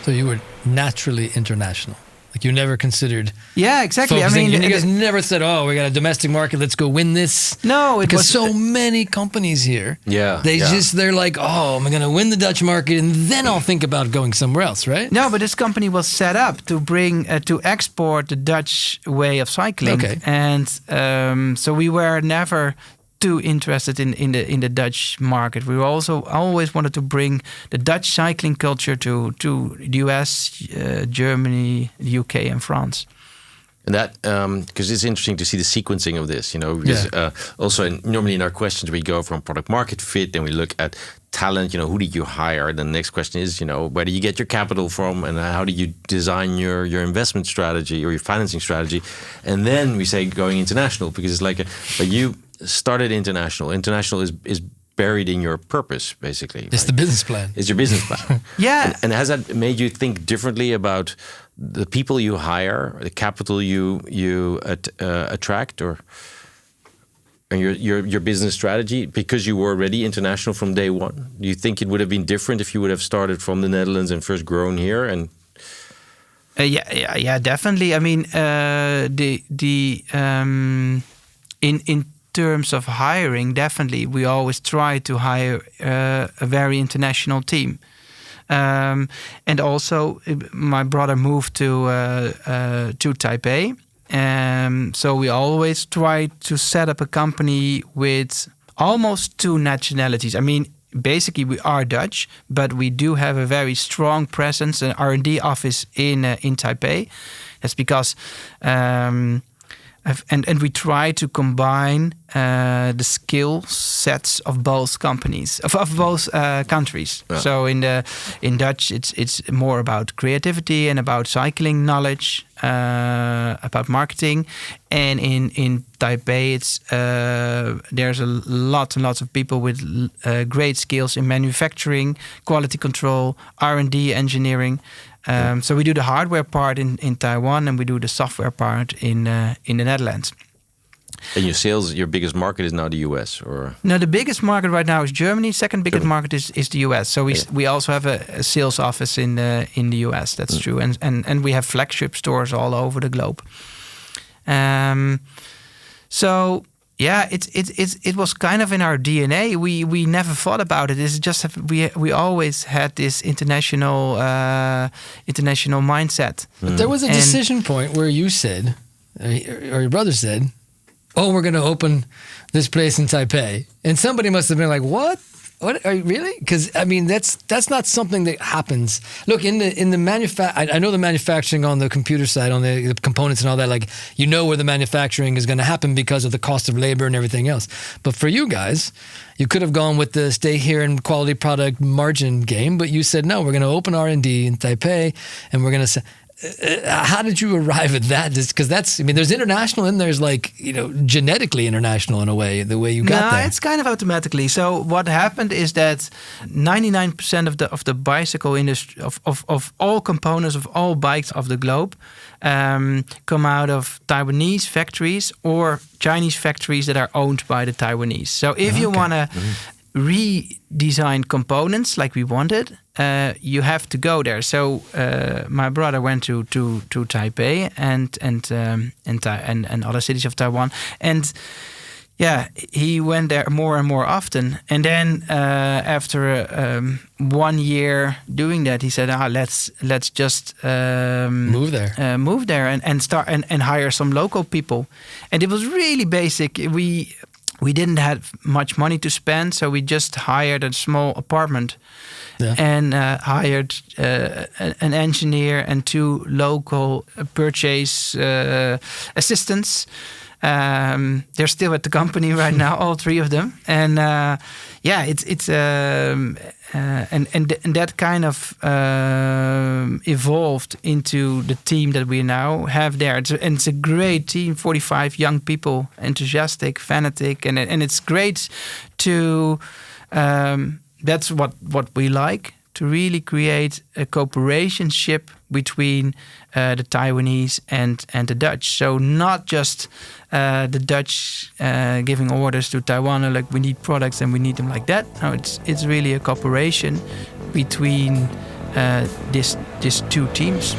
So you were naturally international. Like you never considered. Yeah, exactly. Focusing. I mean, you guys never said, "Oh, we got a domestic market. Let's go win this." No, because so many companies here. Yeah, they're like, "Oh, I'm going to win the Dutch market, and then I'll think about going somewhere else." Right? No, but this company was set up to bring to export the Dutch way of cycling. Okay. And so we were never too interested in the Dutch market. We also always wanted to bring the Dutch cycling culture to the US, Germany, the UK, and France. And that, because it's interesting to see the sequencing of this, because also normally in our questions we go from product market fit and we look at talent, who did you hire? Then the next question is, where do you get your capital from and how do you design your investment strategy or your financing strategy? And then we say going international, because it's like, but you started international. International is buried in your purpose, basically. It's the business plan. It's your business plan. Yeah. And has that made you think differently about the people you hire, the capital you attract, or your business strategy, because you were already international from day one? Do you think it would have been different if you would have started from the Netherlands and first grown here? And yeah, definitely. I mean, in terms of hiring, definitely we always try to hire a very international team. And also, my brother moved to Taipei, so we always try to set up a company with almost two nationalities. I mean, basically we are Dutch, but we do have a very strong presence, an R&D office in Taipei. That's because. And we try to combine the skill sets of both companies, of both countries. Yeah. So in Dutch, it's more about creativity and about cycling knowledge, about marketing, and in Taipei, there's a lot and lots of people with great skills in manufacturing, quality control, R&D, engineering. So we do the hardware part in Taiwan, and we do the software part in the Netherlands. And your biggest market is now the US, or? No, the biggest market right now is Germany. Second biggest market is the US. So we also have a sales office in the US. That's true, and we have flagship stores all over the globe. So yeah, it was kind of in our DNA. We never thought about it. It's just we always had this international mindset. But there was a decision point where you said, or your brother said, "Oh, we're going to open this place in Taipei," and somebody must have been like, "What? What? Are you really?" Because I mean, that's not something that happens. Look, in the I know the manufacturing on the computer side, on the components and all that. Like, where the manufacturing is going to happen because of the cost of labor and everything else. But for you guys, you could have gone with the stay here and quality product margin game, but you said no. We're going to open R&D in Taipei, and we're going to. How did you arrive at that? Because there's international and there's genetically international in a way, the way you got there. No, it's kind of automatically. So what happened is that 99% of the bicycle industry, of all components of all bikes of the globe, come out of Taiwanese factories or Chinese factories that are owned by the Taiwanese. So if you want to redesign components like we wanted, you have to go there. So my brother went to Taipei and other cities of Taiwan, and he went there more and more often. And then after 1 year doing that, he said, let's just move there and start and hire some local people. And it was really basic. We didn't have much money to spend, so we just hired a small apartment and hired an engineer and 2 local purchase assistants. They're still at the company right now, all 3 of them. And and that kind of evolved into the team that we now have there. It's a great team, 45 young people, enthusiastic, fanatic, and it's great to. That's what we like, to really create a cooperationship between the Taiwanese and the Dutch. So not just the Dutch giving orders to Taiwan, we need products and we need them like that. No, it's really a cooperation between these two teams.